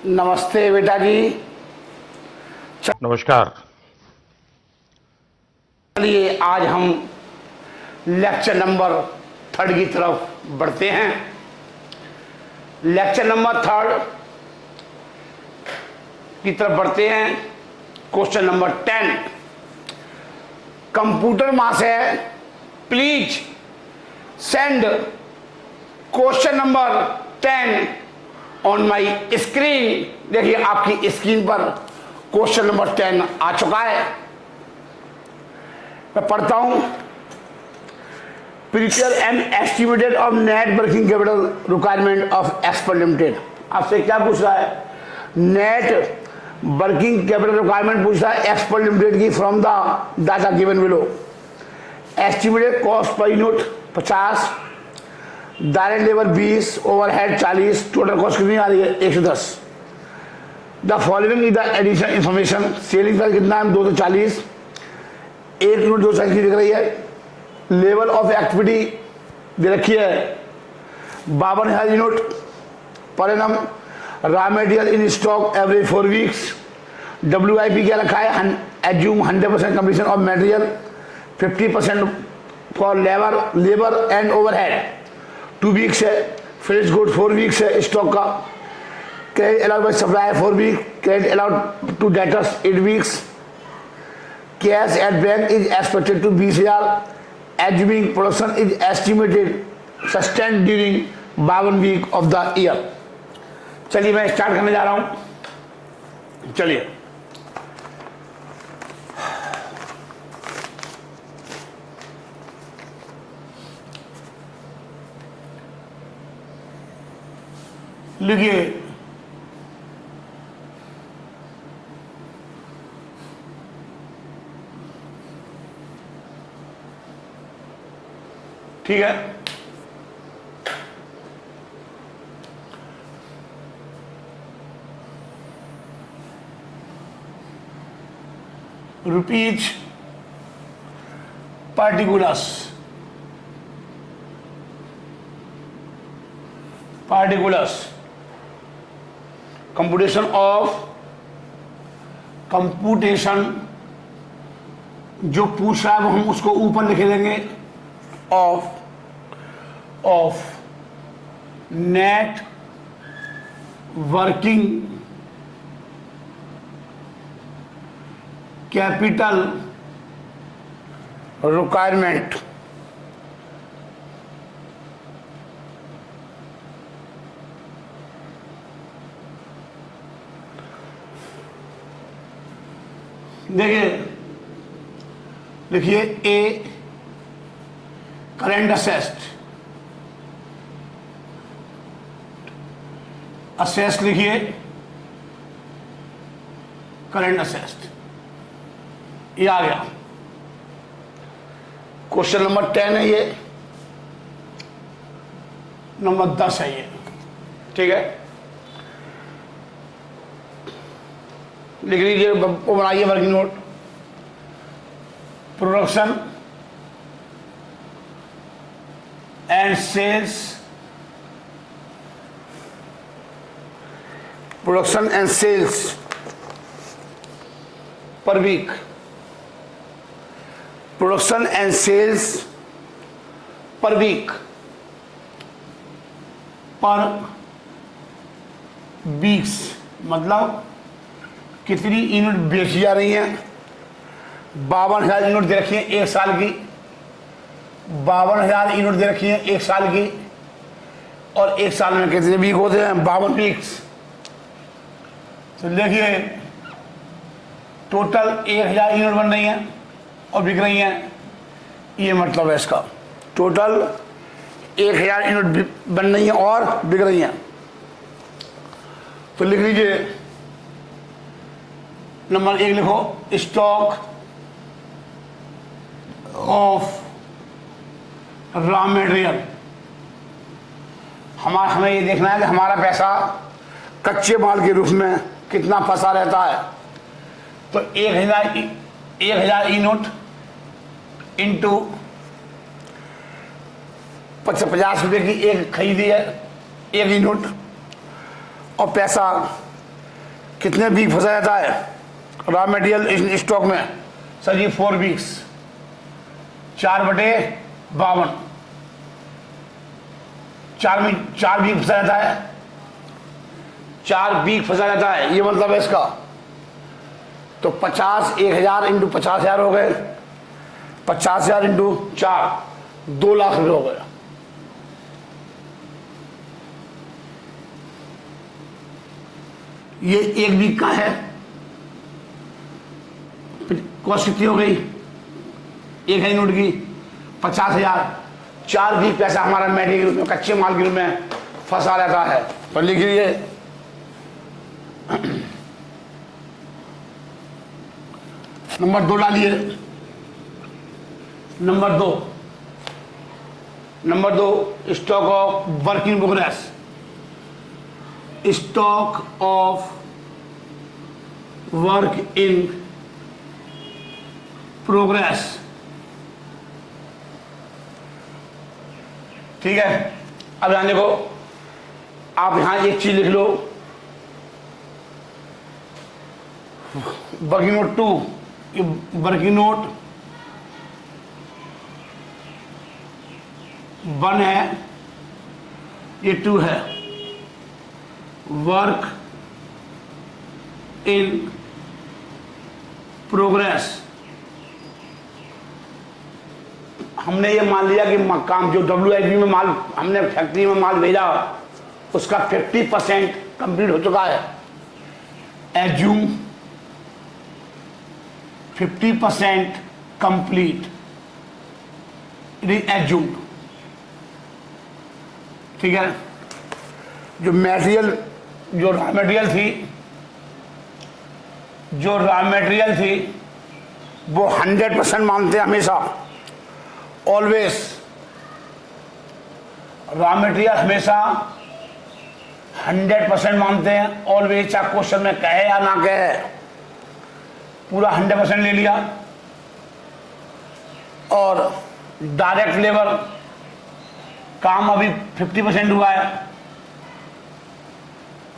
नमस्ते बेटा जी। नमस्कार। चलिए आज हम लेक्चर नंबर 3 की तरफ बढ़ते हैं। लेक्चर नंबर 3 की तरफ बढ़ते हैं। Question number 10। Computer master please send question number 10 on my screen. देखिए आपकी स्क्रीन पर क्वेश्चन नंबर 10 आ चुका है। मैं पढ़ता हूं। Prepare an estimated of net working capital requirement of expert limited. आपसे क्या पूछ रहा है? नेट वर्किंग कैपिटल रिक्वायरमेंट पूछ रहा है एक्सपर्ट लिमिटेड की from the data given below. Estimated cost per unit 50, direct labour 20, overhead 40, total cost कितनी आ रही है? 110। The following is the additional information. Selling price कितना है? 240। एक यूनिट 240 की दिख रही है। लेवल ऑफ एक्टिविटी दे रखी है 52,000 unit per annum. Raw material in stock every 4 weeks. WIP क्या रखा है? Assume 100% completion of material, 50% for labour and overhead. 2 weeks है। फिनिश गुड 4 वीक्स है स्टॉक का। Credit allowed by supplier 4 week. Credit allowed to debtors 8 weeks. Cash at bank is expected to 20,000। Assuming production is estimated sustain during 52 week of the year. चलिए मैं start करने जा रहा हूं। चलिए लिखिए। ठीक है। रुपीज पार्टिकुलर्स कंप्यूटेशन जो पूछ रहा है वो हम उसको ऊपर लिख देंगे। Of net working capital requirement. देखिए लिखिए ए करेंट असेस्ट लिखिए करेंट असेस्ट। ये आ गया। क्वेश्चन नंबर 10 है ये। नंबर 10 है ये। ठीक है। लिख लीजिए, वो बनाइए working note. Production and sales, production and sales per week. Production and sales per week, per weeks मतलब कितनी यूनिट बेची जा रही हैं? 52,000 यूनिट दे रखी है 1 साल की। 52,000 यूनिट दे रखी है 1 साल की। और 1 साल में कितने वीक होते हैं? 52 वीक्स। तो देखिए टोटल 1,000 यूनिट बन रही हैं और बिक रही हैं। ये मतलब है इसका। टोटल 1,000 यूनिट बन रही हैं और बिक रही हैं। तो लिख लीजिए नंबर 1 लिखो, स्टॉक ऑफ रॉ मटेरियल। हमें ये देखना है कि हमारा पैसा कच्चे माल के रूप में कितना फंसा रहता है। तो 1,000 यूनिट इंटू 50 रुपये की एक खरीदी है, एक यूनिट, और पैसा कितने वीक फंसा जाता है रॉ मटेरियल स्टॉक में? सर जी 4 वीक्स, 4/52, 4 वीक फंसा जाता है, 4 वीक फंसा जाता है, ये मतलब है इसका। तो 50 1000 इंटू 50,000 हो गए, 50,000 इंटू 4 2 लाख रुपये हो गए। ये 1 वीक का है, कॉस्ट कितनी हो गई 1,000 यूनिट की 50,000। 4 वीक पैसा हमारा मेटेरियल में, कच्चे माल के रूप में फंसा रहता है। तो लिख लीजिए नंबर 2 डालिए। Number 2 stock of work in progress. Stock of work in progress, ठीक है। अब यहां देखो, आप यहां एक चीज लिख लो, वर्किंग नोट 2, वर्किंग नोट 1 है, ये 2 है। वर्क इन प्रोग्रेस, हमने ये मान लिया कि काम जो WIP में माल हमने फैक्ट्री में माल भेजा उसका 50% कंप्लीट हो चुका है। Assume 50% complete, it is assumed, ठीक है। जो मटेरियल, जो रॉ मटेरियल थी वो 100% मानते हैं हमेशा, ऑलवेज। रॉ मटेरियल हमेशा 100% मानते हैं ऑलवेज, चाहे क्वेश्चन में कहे या ना कहे, पूरा 100% ले लिया। और डायरेक्ट लेबर काम अभी 50% हुआ है,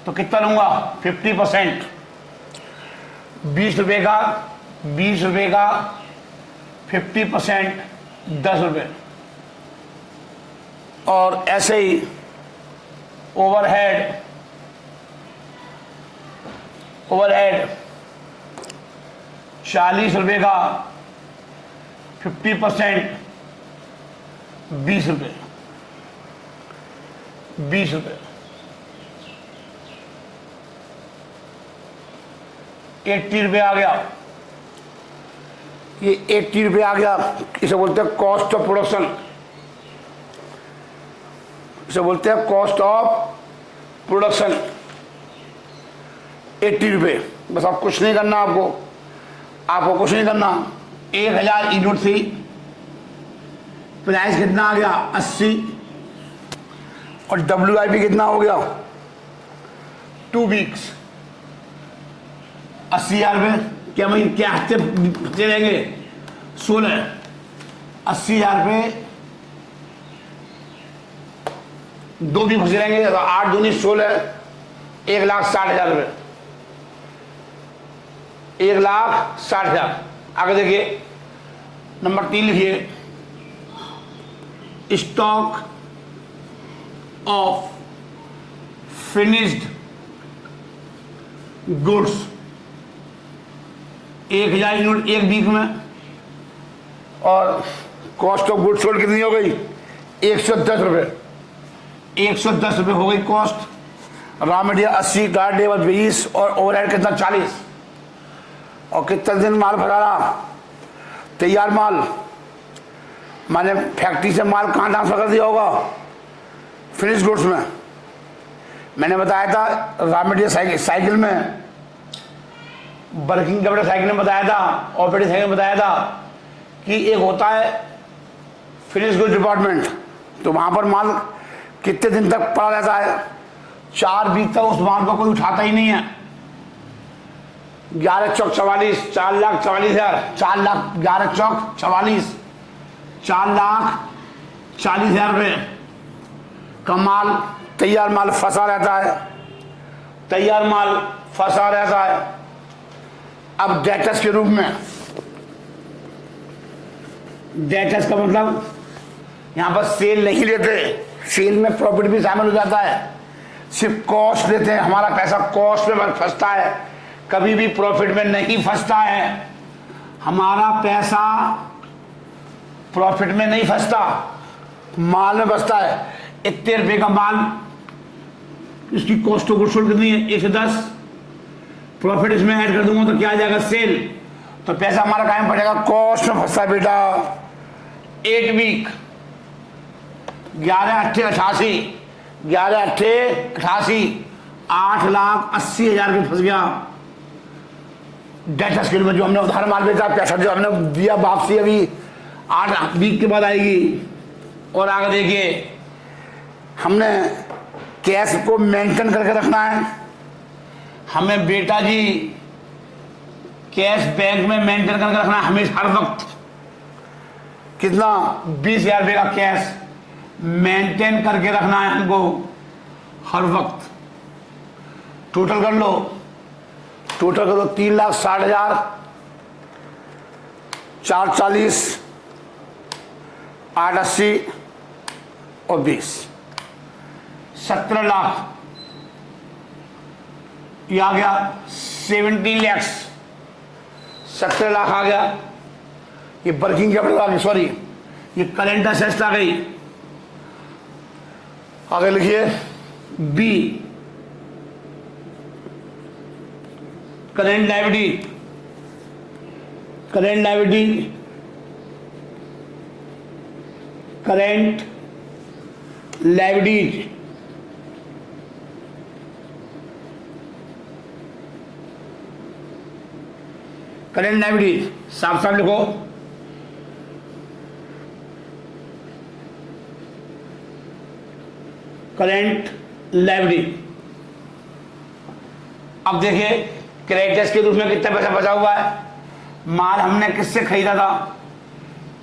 तो कितना लूंगा 50%, 20 रुपये का 50% 10 रुपये। और ऐसे ही ओवरहेड 40 रुपये का 50% 20 रुपये, 20 रुपये। 80 रुपये आ गया, ये 80 रुपये आ गया। इसे बोलते हैं कॉस्ट ऑफ प्रोडक्शन, इसे बोलते हैं कॉस्ट ऑफ प्रोडक्शन। 80 रुपये, बस आप कुछ नहीं करना, आपको कुछ नहीं करना। 1000 यूनिट थी, प्राइस कितना आ गया 80, और WIP कितना हो गया 2 वीक्स, 80,000 रुपये। क्या भाई क्या हफ्ते बचे रहेंगे 16, 80,000 रुपये 2 भी बचे रहेंगे, तो 8 दूनी 16, 1,60,000 रुपये, 1,60,000। आगे देखिए नंबर 3 लिखिए, stock of finished goods 1000 unit 1 week में, और कॉस्ट ऑफ गुड्स सोल्ड कितनी हो गई 110 रुपये, 110 रुपये हो गई cost. Raw material 80, guard labour 20, और ओवरहेड कितना 40। और कितना दिन माल भरा रहा तैयार माल, माने फैक्ट्री से माल कहाँ ट्रांसफर कर दिया होगा फिनिश गुड्स में। मैंने बताया था रॉ मटेरियल साइकिल में, वर्किंग कैपिटल साइकिल में बताया था, ऑपरेटिंग साइकिल में बताया था कि एक होता है फिनिश गुड्स डिपार्टमेंट, तो वहाँ पर माल कितने दिन तक पड़ा रहता है 4 वीक तक उस माल को कोई उठाता ही नहीं है। 11 चौक 44, 4,44,000, 11 चौक 44, 4,40,000 रुपये का माल, तैयार माल फंसा रहता है। तैयार माल फंसा रहता है। अब डेटर्स के रूप में, डेटर्स का मतलब यहां पर सेल नहीं लेते, सेल में प्रॉफिट भी शामिल हो जाता है, सिर्फ कॉस्ट लेते हैं, हमारा पैसा कॉस्ट में फंसता है, कभी भी प्रॉफिट में नहीं फंसता है। हमारा पैसा प्रॉफिट में नहीं फंसता, माल में फंसता है। इतने रुपये का माल, इसकी कॉस्ट ऑफ गुड्स सोल्ड कितनी है, 110, प्रॉफिट इसमें ऐड कर दूंगा तो क्या आ जाएगा, सेल। तो पैसा हमारा कायम पड़ेगा, कॉस्ट में फंसता बेटा। 8 वीक, 11 अट्ठे 88, 11 अट्ठे 88, 8,80,000 में फंस गया। डेटा स्केल में जो हमने उधार माल बेचा, पैसा जो हमने दिया वापसी अभी 8 वीक के बाद आएगी। और आगे देखिए, हमने कैश को मेंटेन करके रखना है। हमें बेटा जी कैश बैंक में मेंटेन करके रखना है हमें हर वक्त। कितना, 20,000 रुपये का कैश मेंटेन करके रखना है हमको हर वक्त। टोटल कर लो, टोटल कर लो 3,60,000, 440, 880 और 20, 17 लाख। ये आ गया 17 लैक्स, 17 लाख आ गया। ये वर्किंग कैपिटल आ गई, सॉरी ये करेंट असेट्स आ गई। आगे लिखिए B, current liability, current liability, current liability, current liability साफ साफ लिखो। Current liability. अब देखिए क्रेडिटर्स के रूप में कितना पैसा बचा हुआ है। माल हमने किससे खरीदा था,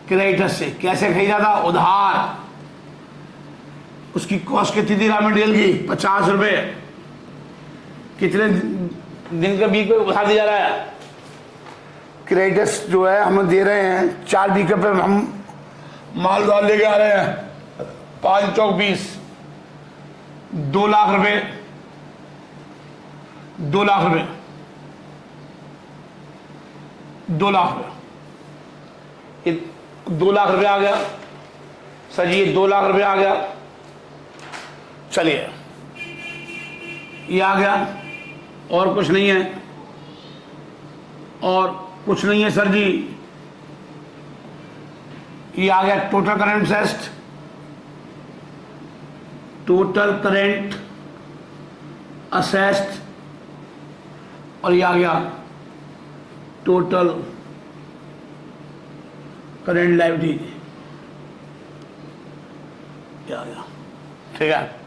क्रेडिटर्स से। कैसे खरीदा था, उधार। उसकी कॉस्ट कितनी थी रॉ मटेरियल की, 50 रुपए। कितने दिन के बीच में उधार दिया जा रहा है, क्रेडिटर्स जो है हमें दे रहे हैं 4 वीक पे हम माल उधार लेके आ रहे हैं। 5 चौक 20, 2 लाख रुपए, 2 लाख रुपए, 2 लाख रुपए, 2 लाख रुपए आ गया सर जी, ये 2 लाख रुपए आ गया। चलिए ये आ गया, और कुछ नहीं है, और कुछ नहीं है सर जी। ये आ गया total current assets, total current assets, और ये आ गया टोटल करेंट लायबिलिटी। ये आ गया, ठीक है।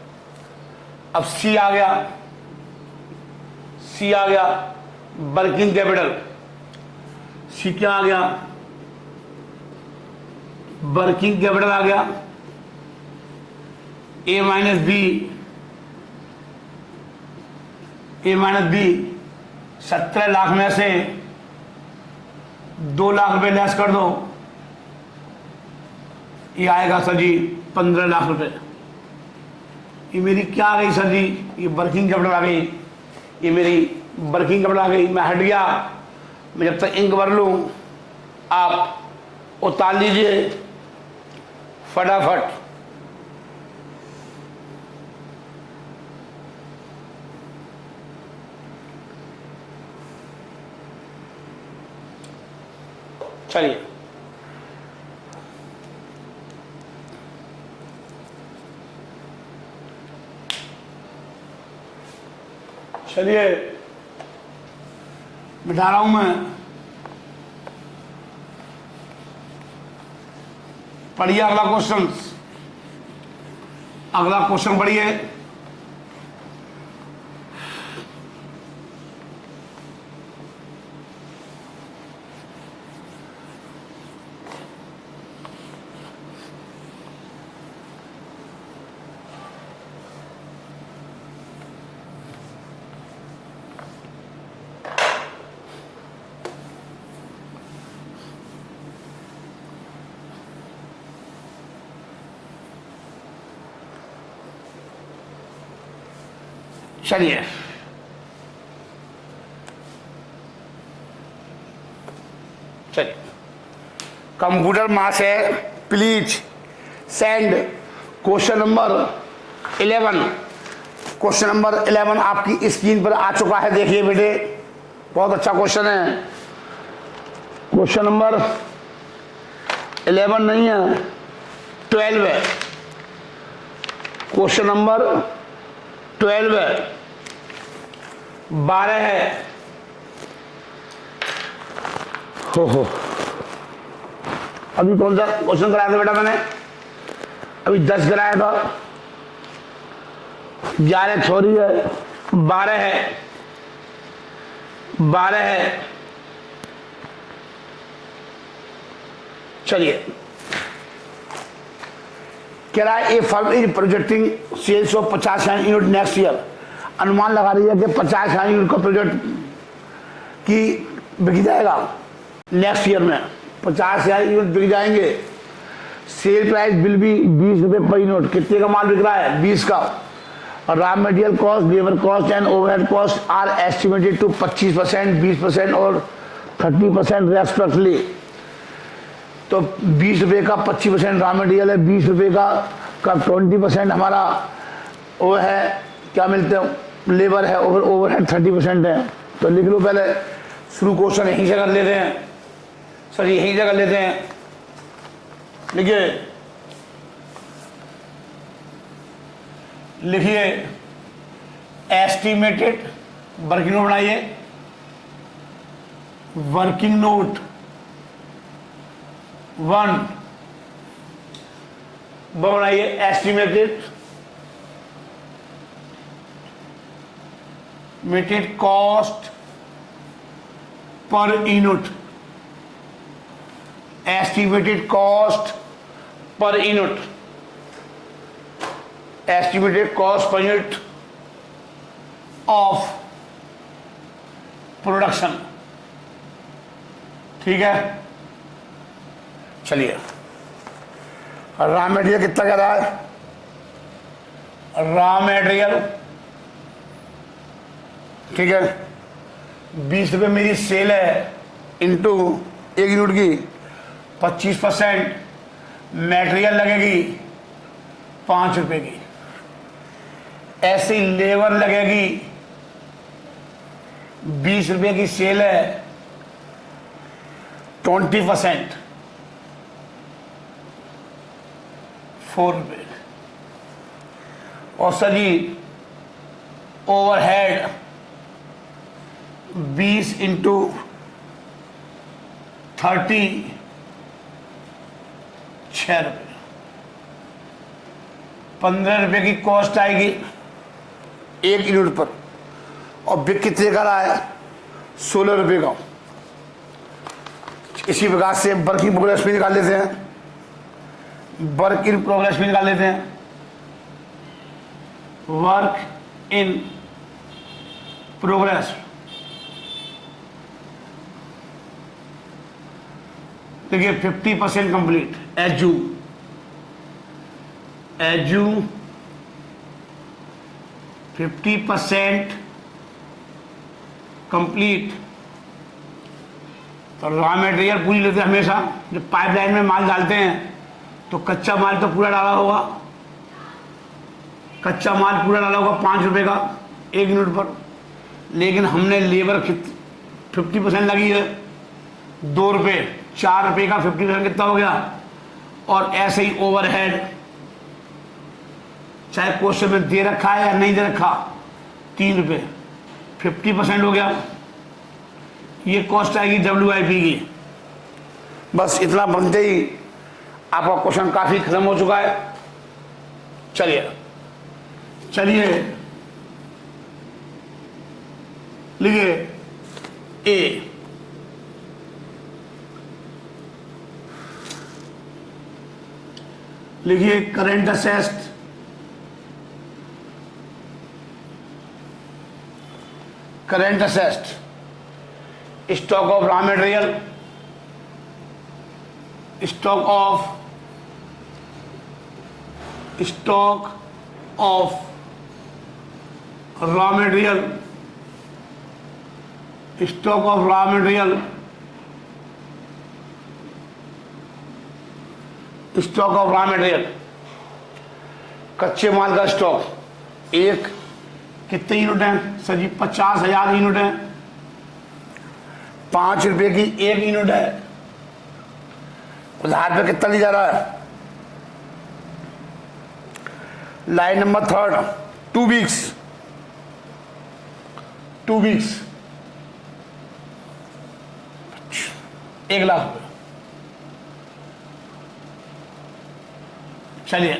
अब सी आ गया, सी आ गया वर्किंग कैपिटल। सी क्या आ गया, वर्किंग कैपिटल आ गया। ए माइनस बी, ए माइनस बी, 17 लाख में से 2 लाख रुपए लेस कर दो, ये आएगा सर जी 15 लाख रुपए। ये मेरी क्या आ गई सर जी, ये वर्किंग कैपिटल आ गई, ये मेरी वर्किंग कैपिटल आ गई। मैं हट गया, मैं जब तक इंक भर लूँ आप उतार लीजिए फटाफट। चलिए चलिए बिठा रहा हूं मैं, पढ़िए अगला क्वेश्चन। अगला क्वेश्चन पढ़िए। चलिए चलिए, कंप्यूटर मास है, please send question number 11। Question number 11 आपकी स्क्रीन पर आ चुका है, देखिए बेटे, बहुत अच्छा क्वेश्चन है। क्वेश्चन नंबर 11 नहीं है, 12 है। क्वेश्चन नंबर 12 है, 12 है। हो अभी कौन सा क्वेश्चन कराया था बेटा मैंने? अभी 10 कराया था, 11 सॉरी है, 12 है, 12 है। चलिए, कह रहा है a firm is projecting sales of 50,000 unit next year. अनुमान लगा रही है कि 50,000 यूनिट का प्रोजेक्ट की बिक जाएगा नेक्स्ट ईयर में, 50,000 यूनिट बिक जाएंगे। सेल प्राइस विल बी 20 रुपये पर यूनिट। कितने का माल बिक रहा है? 20 का। Raw material cost, labour cost and overhead cost are estimated to 25%, 20% और 30% रेस्पेक्टिवली। तो 20 रुपये का 25% रॉ मटेरियल है, 20 रुपये का 20% हमारा वो है, क्या मिलते हैं, लेबर है, ओवरहेड 30% है। तो लिख लो पहले, शुरू क्वेश्चन यहीं से कर लेते हैं सर, यहीं से कर लेते हैं। लिखिए एस्टिमेटेड वर्किंग नोट बनाइए, वर्किंग नोट 1 बनाइए, estimated cost per unit, estimated cost per unit, estimated cost per unit of production. ठीक है, चलिए, रॉ मटेरियल कितना कह रहा है? रॉ मटेरियल, ठीक है, 20 रुपये मेरी सेल है, इंटू 1 यूनिट की 25% मटेरियल लगेगी 5 रुपये की। ऐसी लेबर लगेगी, 20 रुपये की सेल है, 20% 4 रुपये। और सर जी ओवरहेड 20 इंटू 30 6 रुपये, 15 रुपये की कॉस्ट आएगी 1 यूनिट पर। और बिक कितने का रहा है? 16 रुपये का। इसी प्रकार से वर्क इन प्रोग्रेस भी निकाल लेते हैं, वर्क इन प्रोग्रेस भी निकाल लेते हैं। वर्क इन प्रोग्रेस, देखिए 50% कंप्लीट, एजू 50% कंप्लीट। तो रॉ मटेरियल पूरी लेते हैं हमेशा। जब पाइपलाइन में माल डालते हैं तो कच्चा माल तो पूरा डाला होगा, कच्चा माल पूरा डाला होगा 5 रुपये का 1 यूनिट पर, लेकिन हमने लेबर 50% लगी है 2 रुपये, 4 रुपये का 50% कितना हो गया? और ऐसे ही ओवरहेड, चाहे क्वेश्चन में दे रखा है या नहीं दे रखा, 3 रुपये, 50% हो गया। ये कॉस्ट आएगी WIP की। बस इतना बनते ही आपका क्वेश्चन काफी खत्म हो चुका है। चलिए चलिए, लिखिए ए, लिखिए current asset, current asset, stock of raw material, stock of raw material, stock of raw material, stock of raw material, कच्चे माल का स्टॉक। एक कितने यूनिट है सर जी? 50,000 यूनिट है। 5 रुपए की एक यूनिट है, उधार पे कितना लिया जा रहा है? Line number 3, 2 weeks, 2 weeks, 1 lakh रुपये। चलिए,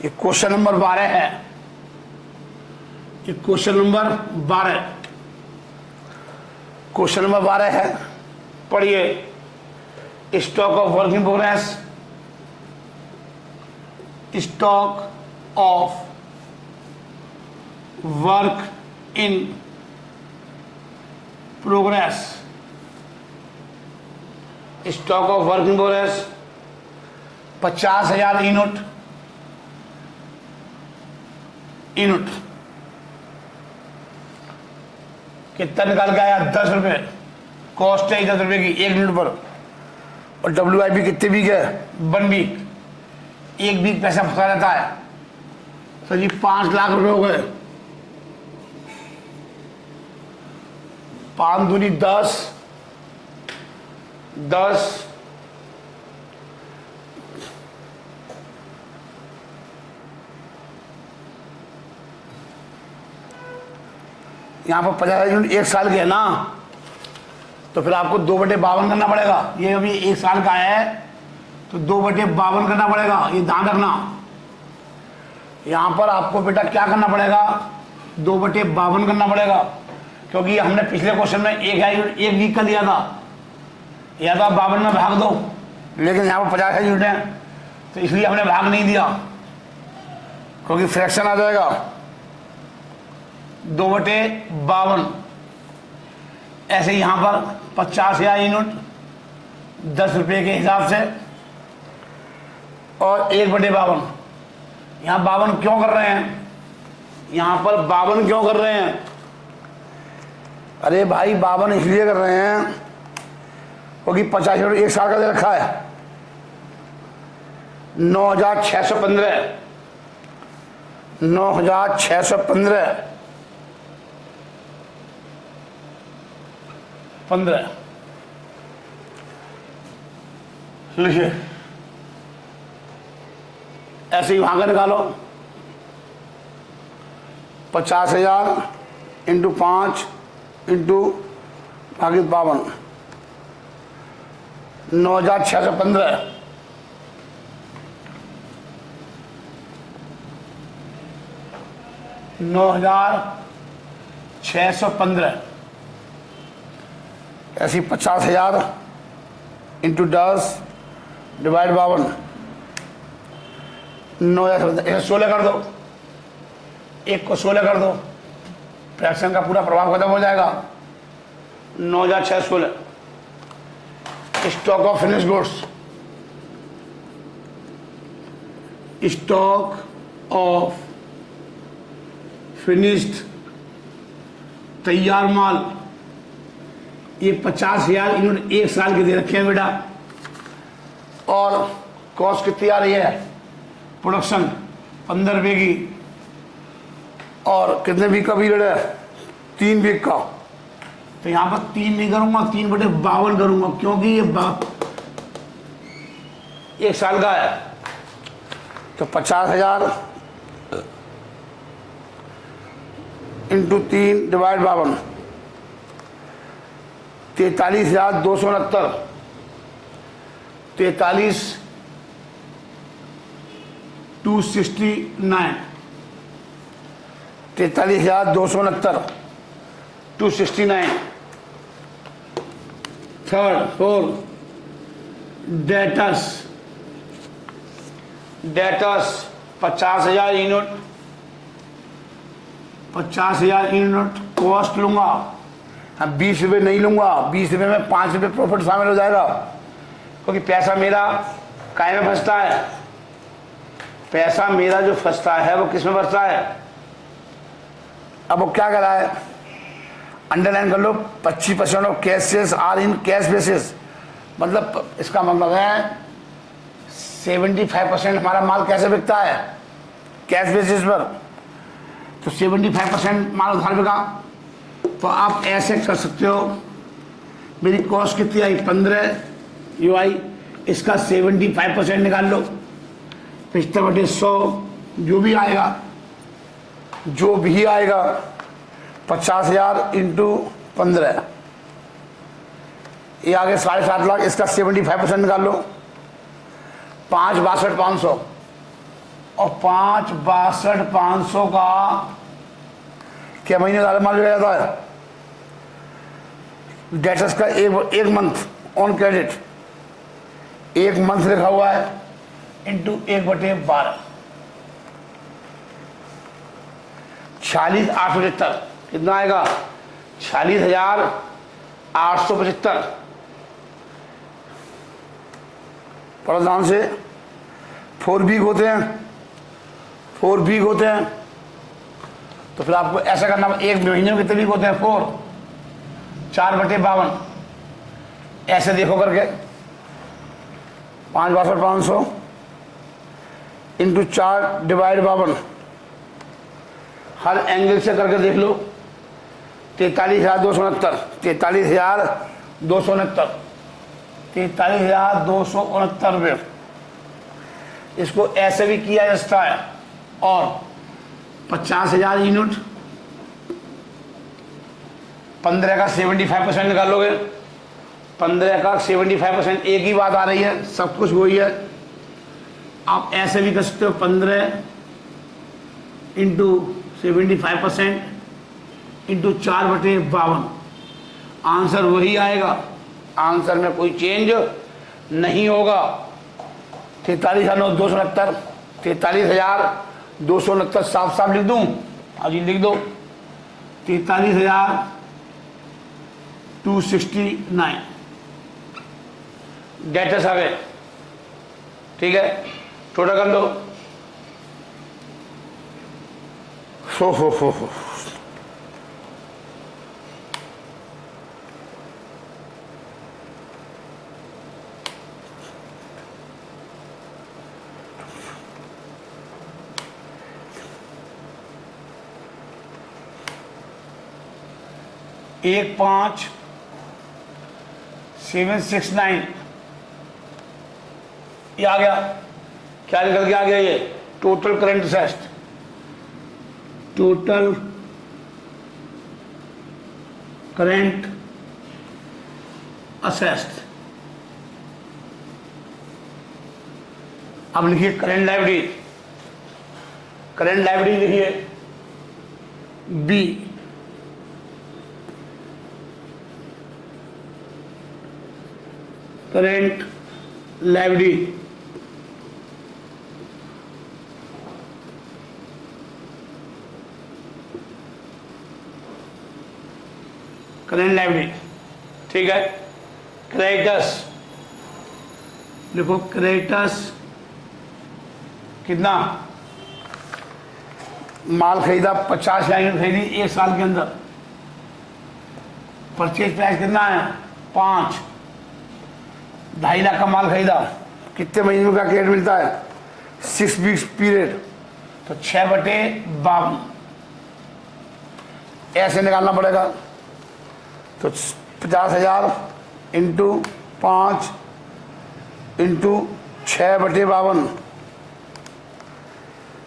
ये क्वेश्चन नंबर 12 है। ये क्वेश्चन नंबर 12, क्वेश्चन नंबर 12 है। पढ़िए, stock of work in progress, stock of work in progress, stock of work in progress 50,000 unit, कितना निकाल के आया? 10 रुपये। कॉस्ट है 10 रुपये की 1 यूनिट पर। और WIP कितने वीक है? 1 वीक। 1 वीक पैसा फंसा रहता है सर जी। 5 लाख रुपए हो गए। 5 दूनी 10, 10 यहाँ पर 50,000 यूनिट 1 साल के है ना, तो फिर आपको 2/52 करना पड़ेगा। ये अभी 1 साल का है तो 2/52 करना पड़ेगा, ये ध्यान रखना। यहाँ पर आपको बेटा क्या करना पड़ेगा? 2/52 करना पड़ेगा, क्योंकि हमने पिछले क्वेश्चन में 1 वीक का दिया था, या तो आप 52 में भाग दो, लेकिन यहाँ पर 50,000 यूनिट है तो इसलिए हमने भाग नहीं दिया, क्योंकि फ्रैक्शन आ जाएगा। 2/52 ऐसे यहाँ पर 50,000 यूनिट 10 रुपये के हिसाब से, और 1/52। यहाँ 52 क्यों कर रहे हैं? यहाँ पर 52 क्यों कर रहे हैं? अरे भाई 52 इसलिए कर रहे हैं क्योंकि 50 यूनिट 1 साल का दे रखा है। 9,615, 9,615 15 लिखिए, ऐसे ही वहां का निकालो। 50,000 इंटू 5 इंटू भागित 52, 9,615। ऐसी 50,000 इंटू 10 डिवाइड 52, 9,000 16 कर दो, 1 को 16 कर दो, फ्रैक्शन का पूरा प्रभाव खत्म हो जाएगा। 9,616। Stock of finish goods, stock of finished तैयार माल, ये 50,000 यूनिट 1 साल के दे रखे हैं बेटा। और कॉस्ट कितनी आ रही है? प्रोडक्शन 15 रुपये की, और कितने वीक का पीरियड है? 3 वीक का। तो यहाँ पर 3 नहीं करूँगा, 3/52 करूँगा, क्योंकि ये 1 साल का है। तो 50,000 into 3 divide 52, 43,269, 43,269, 43,269, 269। Third, fourth, debtors 50,000 unit, 50,000 unit cost लूंगा। हाँ, 20 रुपये नहीं लूंगा, 20 रुपये में 5 रुपये प्रॉफिट शामिल हो जाएगा, क्योंकि पैसा मेरा काय में फंसता है? पैसा मेरा जो फंसता है वो किस में फंसता है? अब वो क्या करा है, अंडरलाइन कर लो, 25% of cash sales are in cash basis, मतलब इसका मतलब है 75% हमारा माल कैसे बिकता है, कैश बेसिस पर। तो 75% माल उधार बिका, तो आप ऐसे कर सकते हो, मेरी कॉस्ट कितनी आई 15 यू आई, इसका 75% निकाल लो, 75/100 जो भी आएगा 50,000 इंटू 15, ये आगे 7.5 लाख, इसका 75% निकाल लो, 5,62,500, और 5,62,500 का क्या महीने ज़्यादा माल बिका जाता है, डेटर्स का एक मंथ ऑन क्रेडिट, 1 मंथ लिखा हुआ है इंटू 1/12, 46,875, कितना आएगा 46,875। पढ़ो ध्यान से, 4 वीक होते हैं, 4 वीक होते हैं, तो फिर आपको ऐसा करना, एक महीने में कितने वीक होते हैं 4, 4/52, ऐसे देखो करके 5,62,500 इंटू 4/52, हर एंगल से करके देख लो, 43,269, 43,269, 43,269 रुपये। इसको ऐसे भी किया जा सकता है, और 50,000 यूनिट, 15 का 75% निकालोगे, 15 का 75%, एक ही बात आ रही है, सब कुछ वही है। आप ऐसे भी कर सकते हो, 15 इंटू 75% इंटू 4/52, आंसर वही आएगा, आंसर में कोई चेंज नहीं होगा। 43,269, 43,269 साफ साफ लिख दूं, अजी लिख दो, 43,269 डेटर्स आ गए, ठीक है, छोटा कर लो, हो। एक 5,769 ये आ गया, क्या निकल के आ गया, ये total current assets, total current assets. अब लिखिए करंट लायबिलिटी, करंट लायबिलिटी लिखिए B, current liability, current liability, ठीक है। क्रेडिटर्स लिखो, क्रेडिटर्स कितना, माल खरीदा 50 लाख खरीदी 1 साल के अंदर, परचेज प्राइस कितना है 5, 2.5 लाख का माल खरीदा, कितने महीने का क्रेडिट मिलता है 6 वीक्स पीरियड, तो 6/52 ऐसे निकालना पड़ेगा। तो 50,000 इंटू 5 इंटू 6/52,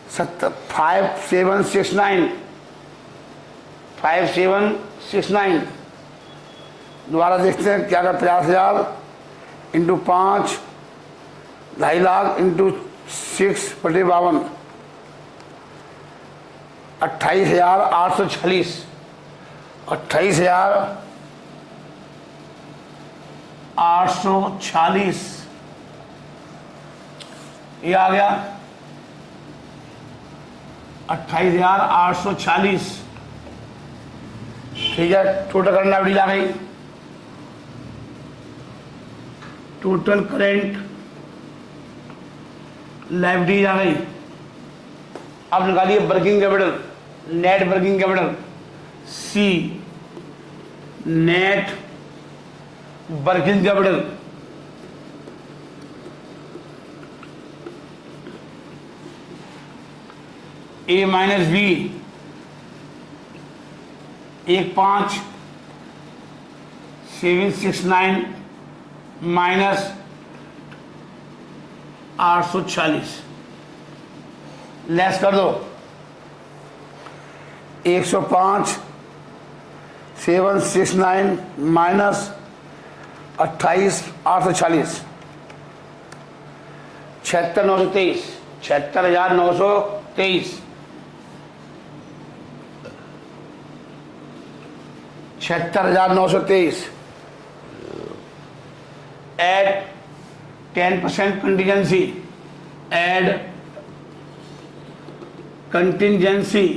5769, 5769, दोबारा देखते हैं क्या कर, 50,000 इंटू 5, 2.5 लाख इंटू 6/52, 28,846, 28,846 ये आ गया, 28,840, ठीक है। टोटल करंट लायबिलिटी आ गई, टोटल करंट लायबिलिटी आ गई। अब निकालिए working capital, net working capital, C net working capital A minus B 1,5,769 minus 846 less कर दो 105,769 minus 28,840 76,923 76,923 76,923 add 10% contingency add contingency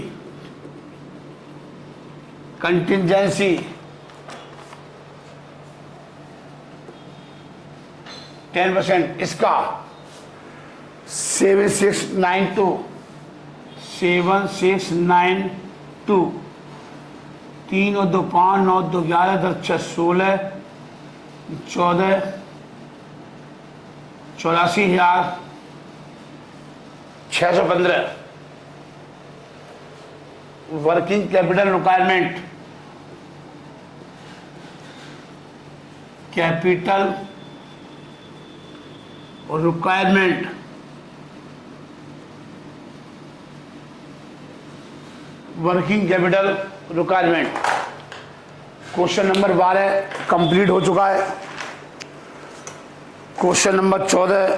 10% इसका 7692 3 और 2 5 9 2 11 10 6 16 14 84,615 working capital requirement working capital requirement question number 12 complete हो चुका है। क्वेश्चन नंबर 14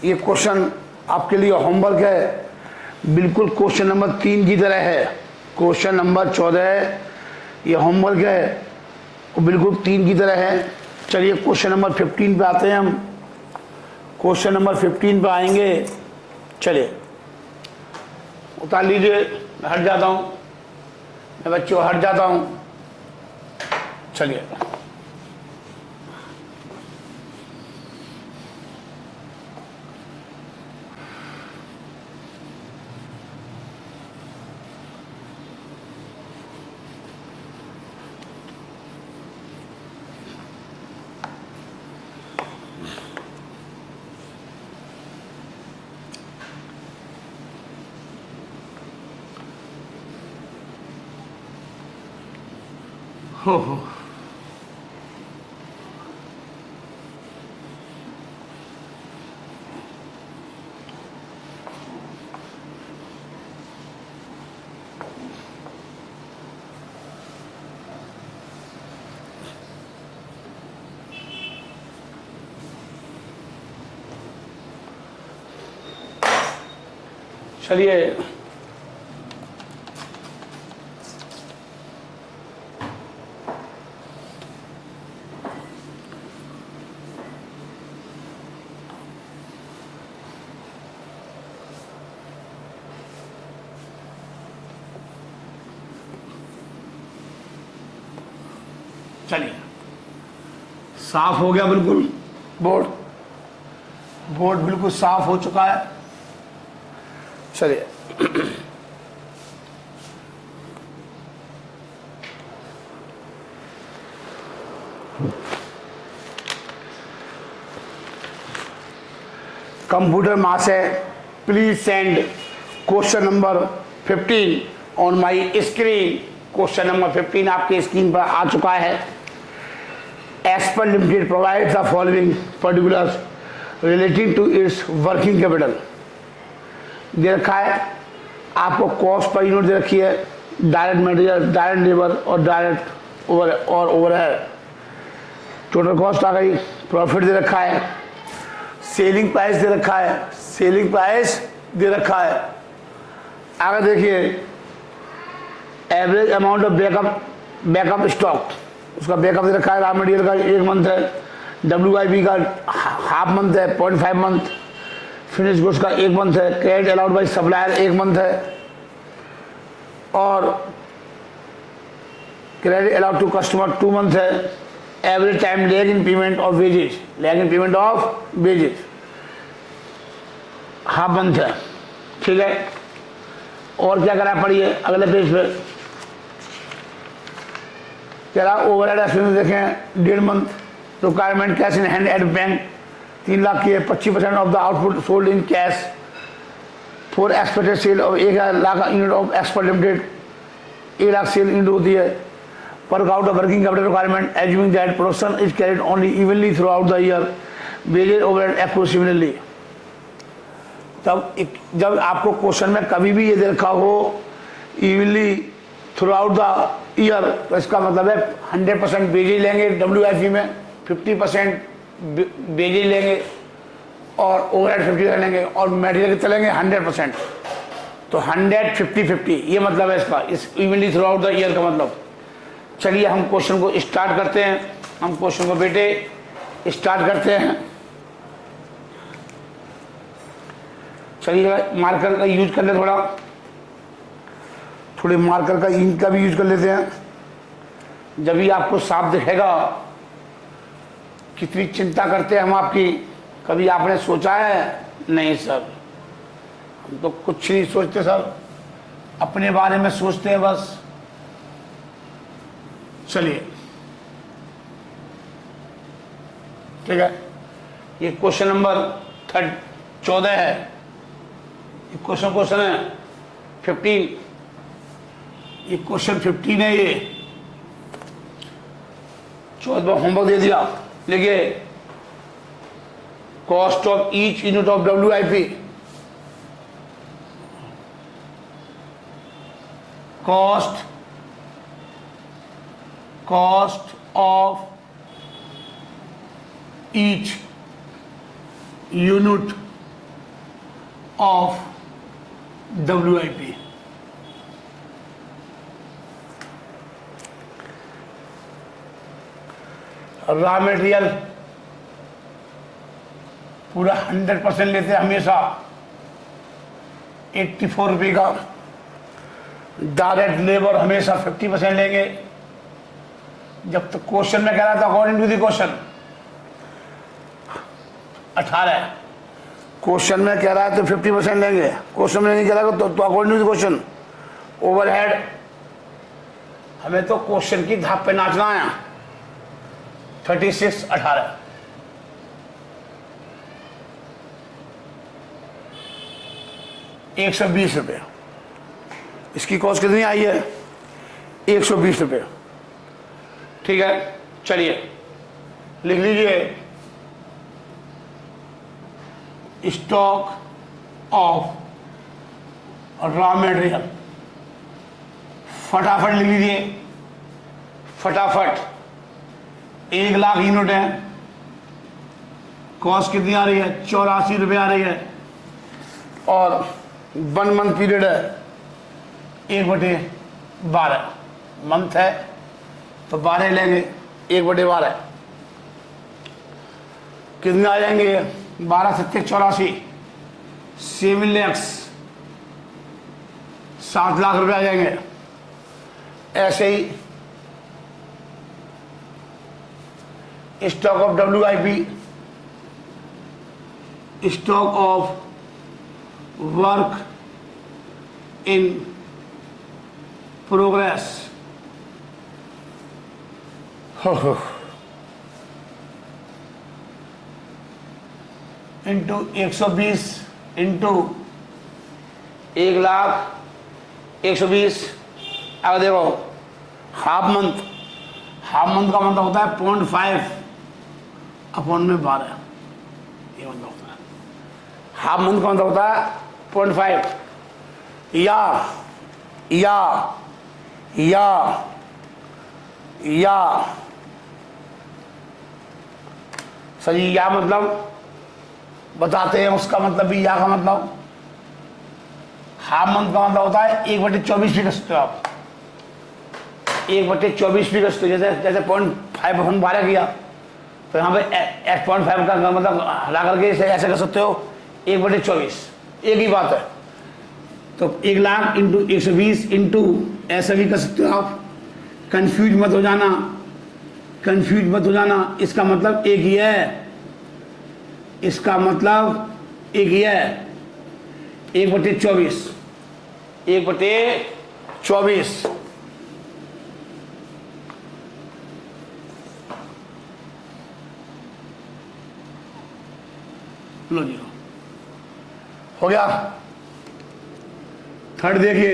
ये क्वेश्चन आपके लिए होमवर्क है, बिल्कुल क्वेश्चन नंबर 3 की तरह है। क्वेश्चन नंबर 14 ये होमवर्क है और बिल्कुल 3 की तरह है। चलिए क्वेश्चन नंबर 15 पे आते हैं हम। क्वेश्चन नंबर 15 पे आएंगे। चलिए उतार लीजिए, मैं हट जाता हूँ, मैं बच्चों हट जाता हूँ। चलिए हो चलिए चलिए साफ हो गया, बिल्कुल बोर्ड बिल्कुल साफ हो चुका है। चलिए computer master please send question number 15 on my screen. Question number 15 आपके स्क्रीन पर आ चुका है। Esper limited provide the following particulars relating to its working capital. दे रखा है आपको कॉस्ट पर यूनिट दे रखी है, डायरेक्ट मटेरियल, डायरेक्ट लेबर और डायरेक्ट ओवरहेड। टोटल कॉस्ट आ गई, प्रॉफिट दे रखा है, सेलिंग प्राइस दे रखा है, सेलिंग प्राइस दे रखा है। आगे देखिए average amount of backup stock, उसका बैकअप दे रखा है। रॉ मटेरियल का 1 मंथ है, WIP का हाफ मंथ है, 0.5 मंथ, फिनिश गुड्स का 1 मंथ है, credit allowed by supplier 1 month है और credit allowed to customer 2 month है। Average time lag in payment of wages half month है। ठीक है, और क्या करा पढ़िए अगले पेज पे कह रहा ओवरहेड एक्सपेंस देखें 1.5 month requirement cash in hand at bank 3 lakh की है 25% of the output sold in cash for expected sale of 1 lakh unit of export limited 1 lakh sale unit होती है पर out of working capital requirement assuming that production is carried only evenly throughout the year wages overhead accrue similarly. जब आपको question में कभी भी ये देखा हो evenly throughout the year तो इसका मतलब है 100% वेजेज लेंगे WIP में 50% वेजेज लेंगे और ओवरहेड 50% लेंगे और मटेरियल कितना लेंगे 100%। तो 100-50-50 ये मतलब है इसका इस evenly throughout the year का मतलब। चलिए हम क्वेश्चन को स्टार्ट करते हैं। हम क्वेश्चन को बेटे स्टार्ट करते हैं। चलिए मार्कर का यूज कर ले थोड़े मार्कर का इंक का भी यूज कर लेते हैं जब भी आपको साफ दिखेगा। कितनी चिंता करते हैं हम आपकी, कभी आपने सोचा है? नहीं सर, हम तो कुछ नहीं सोचते सर, अपने बारे में सोचते हैं बस। चलिए ठीक है, ये क्वेश्चन नंबर 14 है। ये क्वेश्चन है 15। ये क्वेश्चन 15 है। ये 14वां होमवर्क दे दिया। देखिए cost of each unit of WIP, cost of each unit of WIP। Raw material पूरा 100% लेते हैं हमेशा 84 रुपये का। डायरेक्ट लेबर हमेशा 50% लेंगे। जब तक क्वेश्चन में कह रहा था according to the question 18 question में कह रहा है तो 50% लेंगे। क्वेश्चन में नहीं कह रहा तो according to the question. Overhead हमें तो क्वेश्चन की धाप पे नाचना है। 36/18 120 रुपये। इसकी कॉस्ट कितनी आई है? 120 रुपये। ठीक है, चलिए लिख लीजिए स्टॉक ऑफ रॉ मटेरियल। फटाफट लिख लीजिए, फटाफट। 1 लाख यूनिट है। कॉस्ट कितनी आ रही है? 84 रुपये आ रही है। और 1 मंथ पीरियड है 1/12 मंथ है तो 12 लेंगे 1/12 कितने आ जाएंगे? 12 7 84 7 लाख 7 लाख रुपए आ जाएंगे। ऐसे ही stock of WIP, stock of work in progress into 120 into 1 lakh 120। अब देखो हाफ मंथ का मतलब होता है 0.5 अपॉन में 12। ये मतलब होता है हाफ मंथ का मतलब होता है 0.5 या सही। या मतलब बताते हैं उसका मतलब भी। या का मतलब हाफ मंथ का मतलब होता है 1/24 भी कर सकते हो आप। 1/24 भी कर सकते हो। जैसे 0.5 अपन 12 किया तो यहाँ पे 0.5 का मतलब हटा करके ऐसे कर सकते हो 1/24। एक ही बात है। तो 1 लाख इंटू 120 इंटू ऐसा भी कर सकते हो आप। कंफ्यूज मत हो जाना। इसका मतलब एक ही है। इसका मतलब एक ही है। 1/24 1/24 लो जी, हो गया। थर्ड देखिए,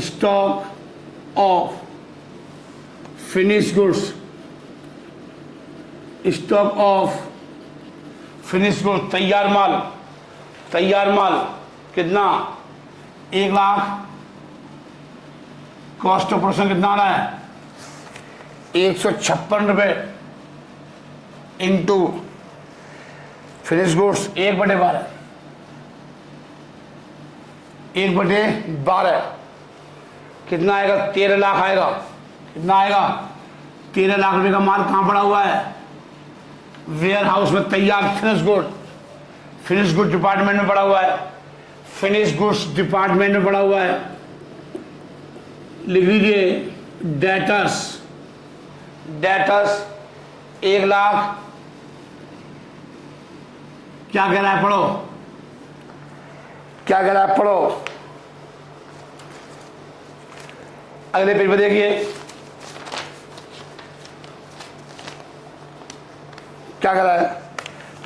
stock of finish goods, stock of finish goods, तैयार माल कितना, 1 लाख। कॉस्ट ऑफ प्रोडक्शन कितना आ रहा है, 156 रुपये इंटू फिनिश गुड्स 1/12, 1/12 कितना आएगा, 13 लाख आएगा। कितना आएगा, 13 लाख रुपए का माल कहाँ पड़ा हुआ है, वेयर हाउस में तैयार फिनिश गुड डिपार्टमेंट में पड़ा हुआ है, फिनिश गुड्स डिपार्टमेंट में पड़ा हुआ है। लिख लीजिए डेटर्स 1 लाख, क्या कह रहा है पढ़ो, क्या कह रहा है पढ़ो। अगले पेज पर देखिए क्या कह रहा है,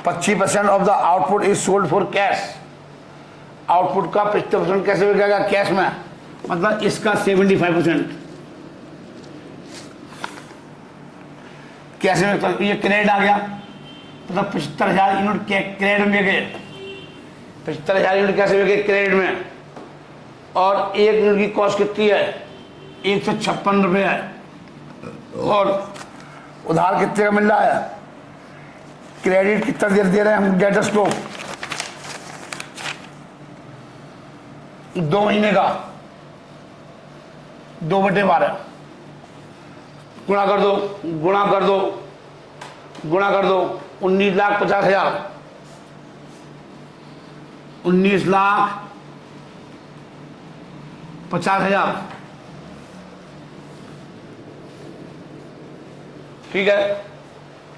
25% of the output is sold for cash. Output का 25% कैसे बिकेगा, कैश में, मतलब इसका 75% कैसे बिकता, ये क्रेडिट आ गया, मतलब 75,000 यूनिट क्रेडिट में बिके, 75,000 यूनिट कैसे बिके, क्रेडिट में। और 1 यूनिट की कॉस्ट कितनी है, 156 रुपये है। और उधार कितने का मिल रहा है, क्रेडिट कितना दे रहे हैं हम डेटर्स को, 2 महीने का, 2/12 गुणा कर दो 19,50,000, 19,50,000, ठीक है।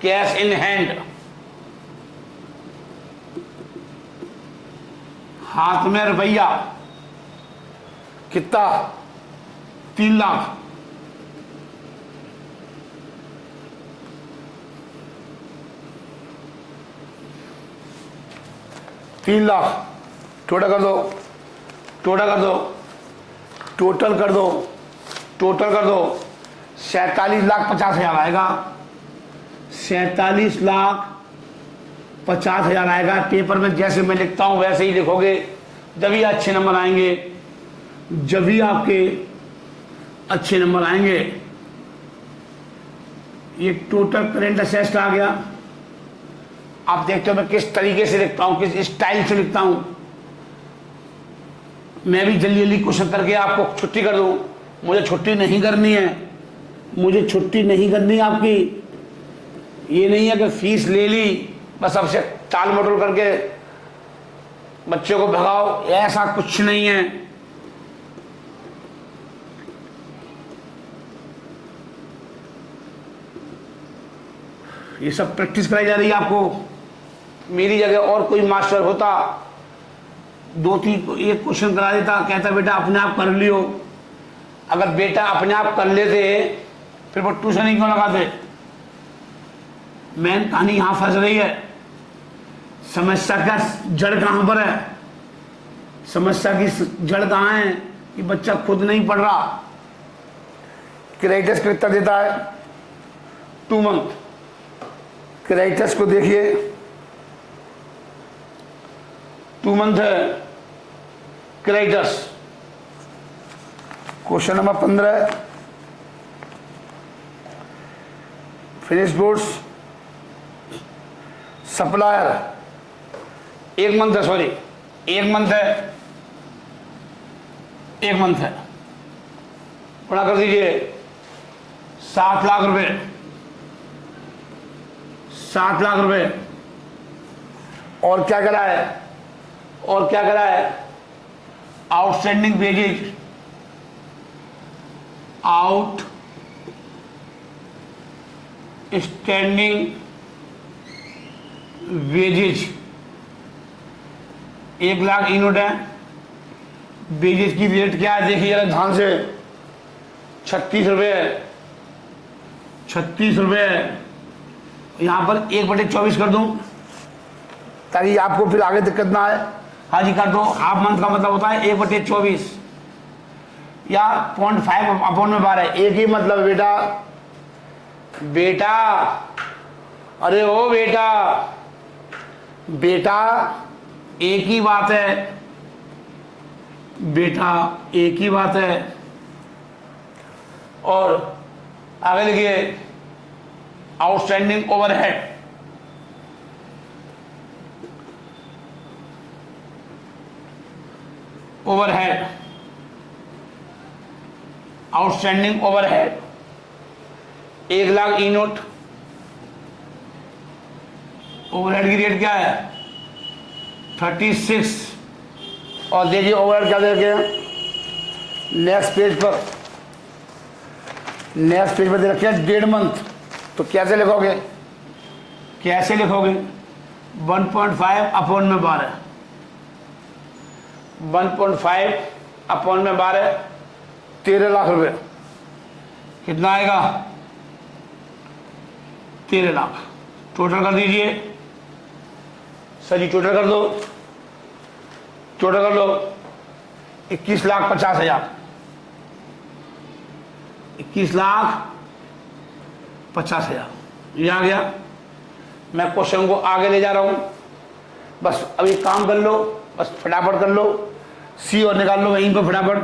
कैश इन हैंड, हाथ में रुपया कितना, 3 लाख। टोटल कर दो 47,50,000 आएगा, 47,50,000 आएगा। पेपर में जैसे मैं लिखता हूं वैसे ही लिखोगे, जब ही अच्छे नंबर आएंगे, जब भी आपके अच्छे नंबर आएंगे। ये टोटल करेंट असेट्स आ गया। आप देखते हो मैं किस तरीके से लिखता हूं, किस स्टाइल से लिखता हूं। मैं भी जल्दी जल्दी क्वेश्चन करके आपको छुट्टी कर दूं, मुझे छुट्टी नहीं करनी है, आपकी। ये नहीं है कि फीस ले ली बस अब से टाल मटोल करके बच्चों को भगाओ, ऐसा कुछ नहीं है। ये सब प्रैक्टिस कराई जा रही है आपको। मेरी जगह और कोई मास्टर होता, 2-3 एक क्वेश्चन करा देता, कहता बेटा अपने आप कर लियो। अगर बेटा अपने आप कर लेते फिर वो ट्यूशन ही क्यों लगाते। मेन कहानी यहां फंस रही है। समस्या का जड़ कहां पर है, समस्या की जड़ कहां है कि बच्चा खुद नहीं पढ़ रहा। क्रेडिटर्स कितना देता है, 2 मंथ। क्रेडिटर्स को देखिए, 2 मंथ है creditors. Question number 15, finish goods supplier 1 month है, सॉरी 1 मंथ है, 1 मंथ है। पूरा कर दीजिए 7 लाख रुपए, 7 लाख रुपए। और क्या करा है, outstanding wages, outstanding wages 1 lakh unit है, वेजेस की रेट क्या है देखिए जरा ध्यान से, 36 रुपये, 36 रुपये। यहाँ पर 1/24 कर दूँ ताकि आपको फिर आगे दिक्कत ना आए। हाँ जी कर दो। हाफ मंथ का मतलब होता है 1/24 या 0.5/12। एक ही मतलब बेटा, बेटा अरे ओ बेटा, बेटा एक ही बात है, बेटा एक ही बात है। और आगे लिखिए outstanding overhead, overhead, outstanding overhead 1 lakh ई नोट। ओवरहेड की रेट क्या है 36। और देखिए ओवरहेड क्या देखे नेक्स्ट पेज पर, नेक्स्ट पेज पर दे रखे 1.5 मंथ। तो कैसे लिखोगे, कैसे लिखोगे 1.5/12, 1.5/12 13 लाख रुपए। कितना आएगा 13 लाख। टोटल कर दीजिए सर जी, टोटल कर दो, टोटल कर लो 21,50,000, 21,50,000 ये आ गया। मैं क्वेश्चन को आगे ले जा रहा हूं, बस अभी काम कर लो, बस फटाफट कर लो, सी और निकाल लो वहीं पर फटाफट।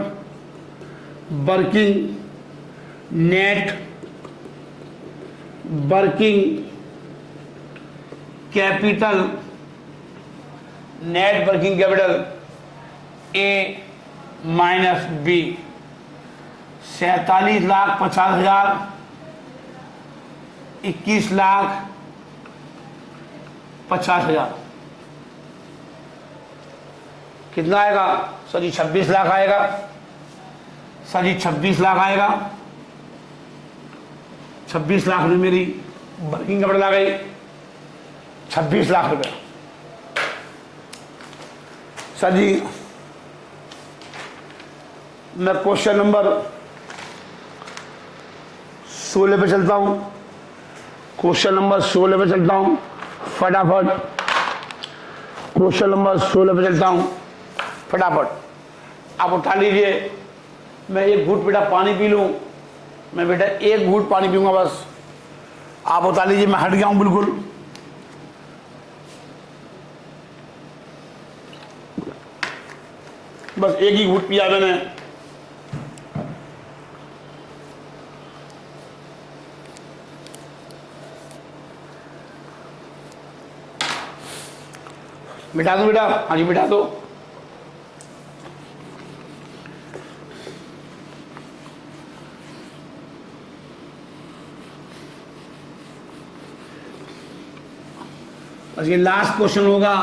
Working net, working capital, net working capital A minus B 47,50,000, 21,50,000। कितना आएगा सर जी 26 लाख आएगा, सर जी 26 लाख आएगा। 26 लाख में मेरी वर्किंग कैपिटल आ गई 26 लाख रुपए। सर जी मैं क्वेश्चन नंबर 16 पे चलता हूं, क्वेश्चन नंबर 16 पे चलता हूं फटाफट, क्वेश्चन नंबर 16 पे चलता हूं फटाफट। आप उठा लीजिए, मैं एक घूंट बेटा पानी पी लूं, मैं बेटा एक घूंट पानी पीऊंगा बस। आप उठा लीजिए, मैं हट गया हूं बिल्कुल। बस एक ही घूंट पिया मैंने। मिटा दो बेटा, हाँ जी मिटा दो। बस ये लास्ट क्वेश्चन होगा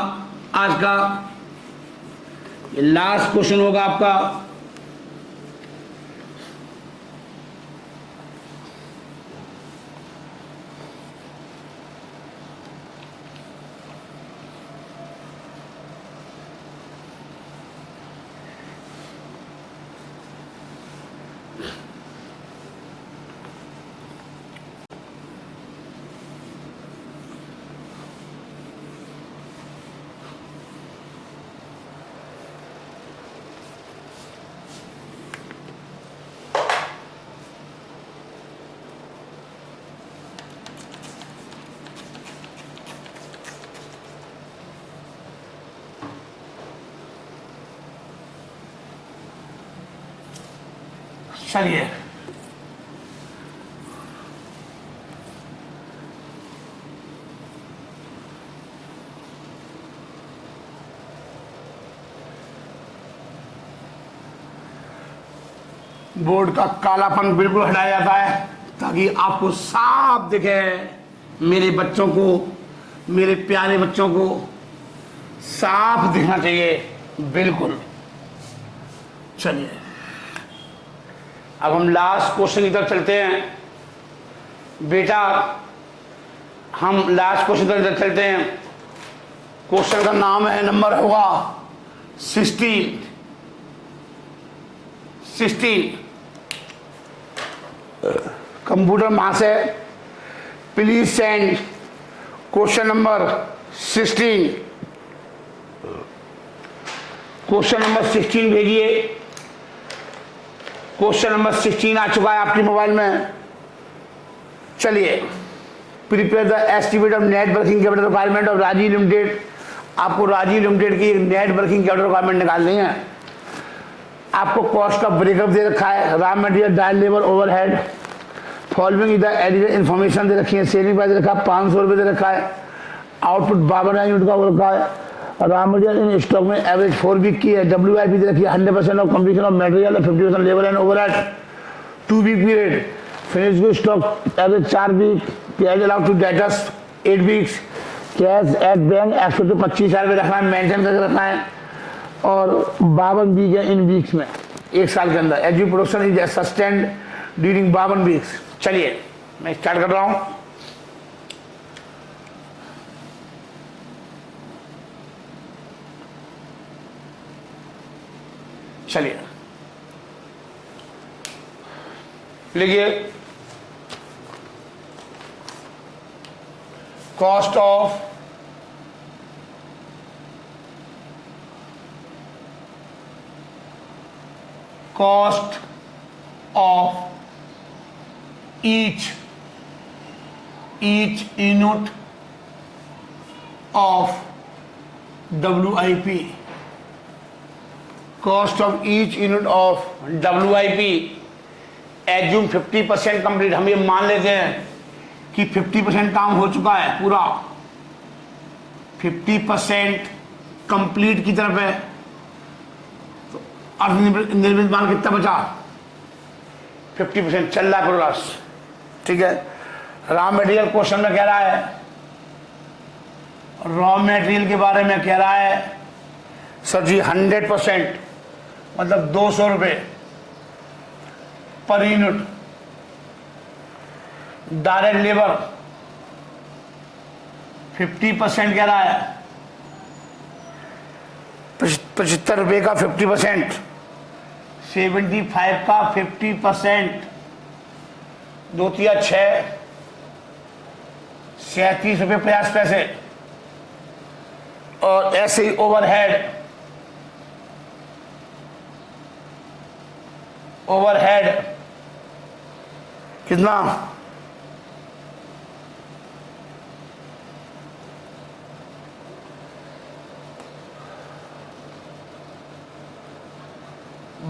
आज का, ये लास्ट क्वेश्चन होगा आपका। चलिए बोर्ड का कालापन बिल्कुल हटाया जाता है ताकि आपको साफ दिखे, मेरे बच्चों को, मेरे प्यारे बच्चों को साफ दिखना चाहिए बिल्कुल। चलिए अब हम लास्ट क्वेश्चन की तरफ चलते हैं बेटा, हम लास्ट क्वेश्चन की तरफ चलते हैं। क्वेश्चन का नाम है, नंबर होगा 16। 16। कंप्यूटर मां से please send question number 16। Question number 16 भेजिए। क्वेश्चन नंबर 16 आ चुका है आपके मोबाइल में। चलिए, prepare the estimate of net working capital requirement of Rajiv limited. आपको राजीव लिमिटेड की नेट वर्किंग कैपिटल रिक्वायरमेंट निकालनी है। आपको कॉस्ट का ब्रेकअप दे रखा है, raw material, direct labour, overhead, following इधर एडिटेड इन्फॉर्मेशन दे रखी है। सेलिंग प्राइस दे रखा है 500 रुपये दे रखा है। आउटपुट 52 यूनिट का हो रखा है। रॉ मटेरियल इन स्टॉक में एवरेज 4 वीक की है। WIP दे रखी है 100% of completion of material, 50% labour and overhead, 2 week period. Finish good stock average 4 week, cash allowed to debtors 8 weeks, cash at bank expect 25,000 रुपये रखना है, मेंटेन करके रखना है। और 52 वीक है इन वीक्स में, एक साल के अंदर। As production is sustained during 52 weeks. चलिए मैं स्टार्ट कर रहा हूं। चलिए लिखिए, cost of each unit of WIP. Cost of each unit of WIP. Assume 50% complete. हम ये मान लेते हैं कि 50% काम हो चुका है पूरा, 50% कंप्लीट की तरफ है। तो अर्धनिर्मित माल कितना बचा? 50% चल रहा है प्रोग्रेस। ठीक है। रॉ मटेरियल क्वेश्चन में कह रहा है, रॉ मटेरियल के बारे में कह रहा है सर जी 100% मतलब 200 रुपये पर यूनिट। डायरेक्ट लेबर 50% कह रहा है, 75 रुपये का 50%, 75 का 50%, 2 तिया 6, 37 रुपये 50 पैसे। और ऐसे ही ओवरहेड कितना?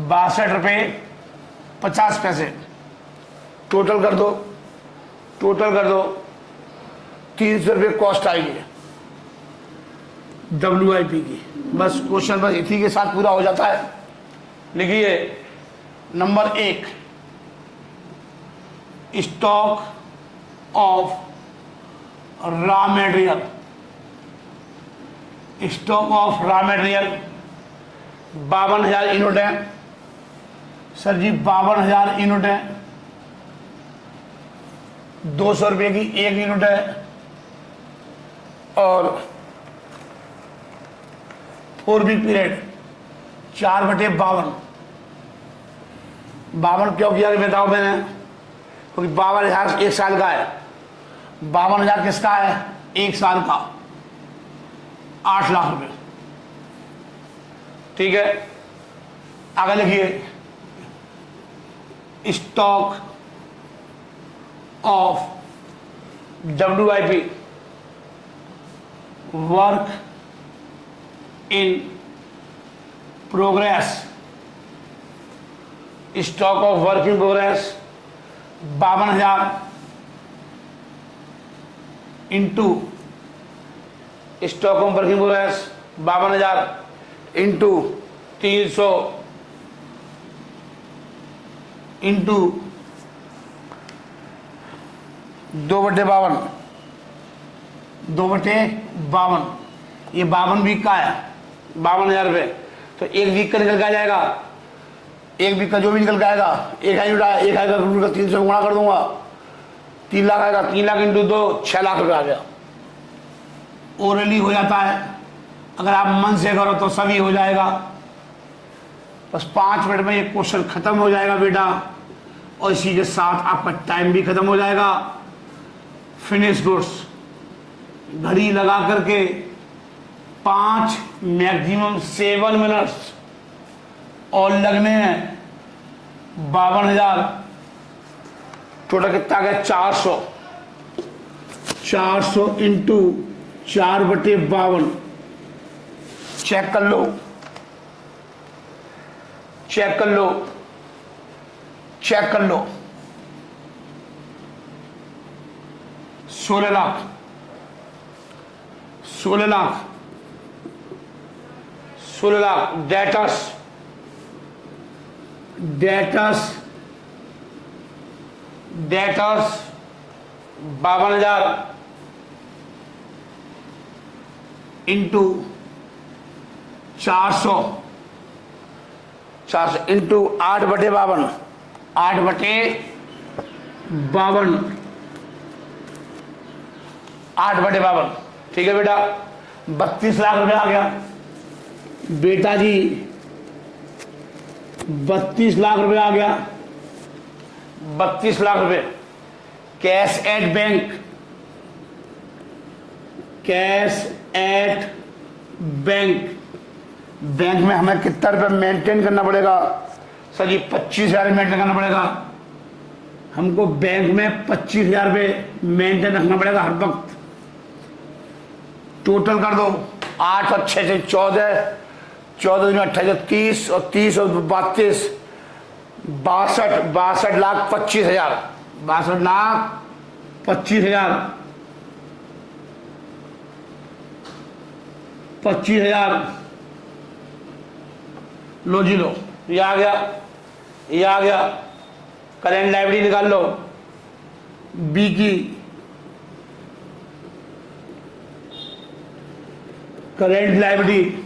62 रुपये 50 पैसे। टोटल कर दो 300 रुपये कॉस्ट आएगी WIP की। बस क्वेश्चन बस इसी के साथ पूरा हो जाता है। लिखिए, number 1, stock of raw material. Stock of raw material 52,000 unit है। सर जी 52,000 यूनिट है, 200 रुपये की 1 यूनिट है। और 4 वीक पीरियड 4/52। 52 क्यों किया बताओ मैंने? क्योंकि 52,000 एक साल का है। 52,000 किसका है? एक साल का, 8 लाख रुपए। ठीक है, आगे लिखिए, stock of WIP work in progress. Stock of work in progress 52,000 into stock of work in progress 52,000 into 300 into 2/52, 2/52। ये 52 वीक का है, 52,000 रुपये। तो 1 वीक का निकल के आ जाएगा। 1 वीक का जो भी निकल के आएगा, 1 आएगा 300 गुणा कर दूंगा, 3 लाख आएगा। 3 लाख इंटू 2 6 लाख रुपये आ गया। ओरली हो जाता है, अगर आप मन से करो तो सभी हो जाएगा। बस 5 मिनट में ये क्वेश्चन खत्म हो जाएगा बेटा, और इसी के साथ आपका टाइम भी खत्म हो जाएगा। फिनिश गुड्स, घड़ी लगा करके 5 मैक्सिमम 7 मिनट्स और लगने हैं 52,000। टोटल कितना गया? 400। 400 इंटू 4/52। चेक कर लो, चेक कर लो, चेक कर लो। 16 lakh, 16 lakh, 16 lakh. Debtors, debtors, debtors 52,000 into 400, 400 into 8/52, 8/52, 8/52। ठीक है बेटा, 32 लाख रुपए आ गया बेटा जी, 32 लाख रुपए आ गया, 32 लाख रुपए। Cash at bank, cash at bank. Bank में हमें कितना रुपये मेंटेन करना पड़ेगा? सर जी 25,000 मेंटेन करना पड़ेगा। हमको बैंक में 25,000 रुपये मेंटेन रखना पड़ेगा हर वक्त। टोटल कर दो, 8 और 6 से 14, 14 में 28, 30 और 30 और 32, 62 लाख 25,000, 62 लाख 25,000, 25,000। लो जी लो, ये आ गया, ये आ गया। करेंट लायबिलिटी निकाल लो बी की, current liability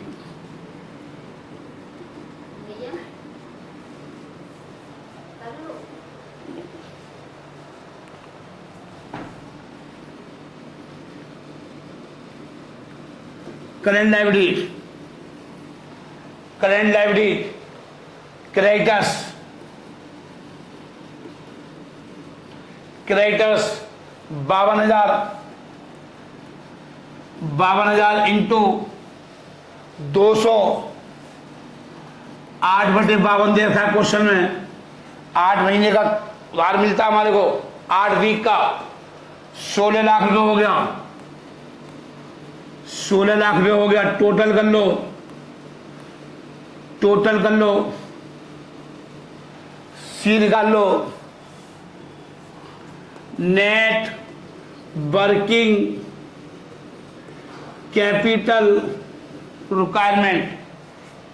current liability, current liability, creditors, creditors 52,000, 52,000 into 200, 8/52 दे रखा है क्वेश्चन में। 8 महीने का उधार मिलता है हमारे को, 8 वीक का, 16 लाख रुपए हो गया, 16 लाख रुपए हो गया। टोटल कर लो, टोटल कर लो, सी निकाल लो। नेट वर्किंग कैपिटल रिक्वायरमेंट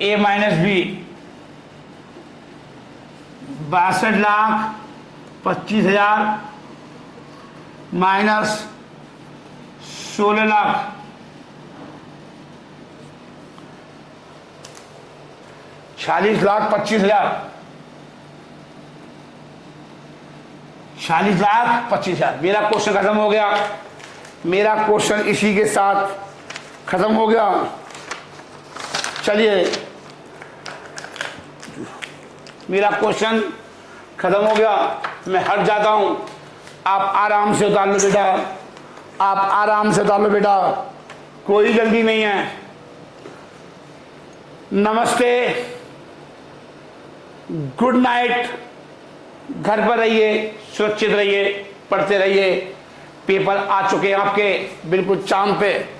ए माइनस बी, 62,25,000 माइनस 16 लाख, 46,25,000, 46,25,000। मेरा क्वेश्चन खत्म हो गया, मेरा क्वेश्चन इसी के साथ खत्म हो गया। चलिए, मेरा क्वेश्चन खत्म हो गया, मैं हट जाता हूं। आप आराम से उतार लो बेटा, आप आराम से उतार लो बेटा, कोई जल्दी नहीं है। नमस्ते, गुड नाइट। घर पर रहिए, सुरक्षित रहिए, पढ़ते रहिए। पेपर आ चुके हैं आपके बिल्कुल चांद पे।